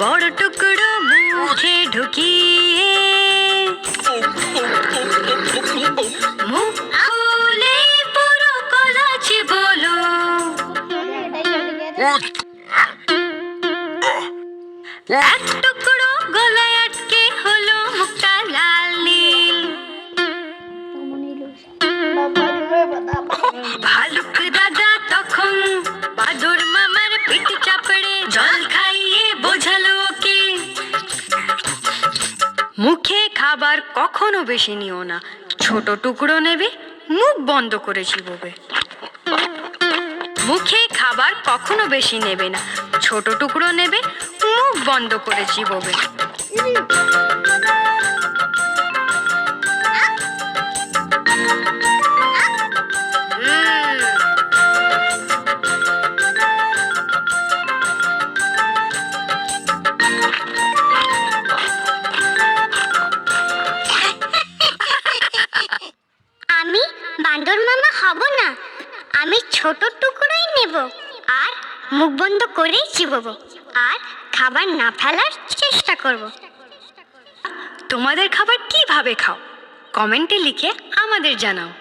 বড় টুকরো মুখে ঢুকিয়ে মুখ খুলে পুরো কলাচি বলো। এক টুকরো গলায় আটকে হলো মুখটা লাল নীল। ভালুক দাদা তখন বাদুর মামার পিঠ চাপড়ে জল খাইয়ে বোঝালো ওকে, মুখে খাবার কখনো বেশি নিও না, ছোট টুকরো নেবে, মুখ বন্ধ করে চিবোবে। মুখে খাবার কখনো বেশি নেবে না, ছোট টুকরো নেবে, মুখ বন্ধ করে চিবোবে। আমি বান্দর মামা হব না, আমি ছোট টুকরোই নেব আর মুখ বন্ধ করেই চিবোবো আর খাবার না ফেলার চেষ্টা করব। তোমাদের খাবার কিভাবে খাও কমেন্টে লিখে আমাদের জানাও।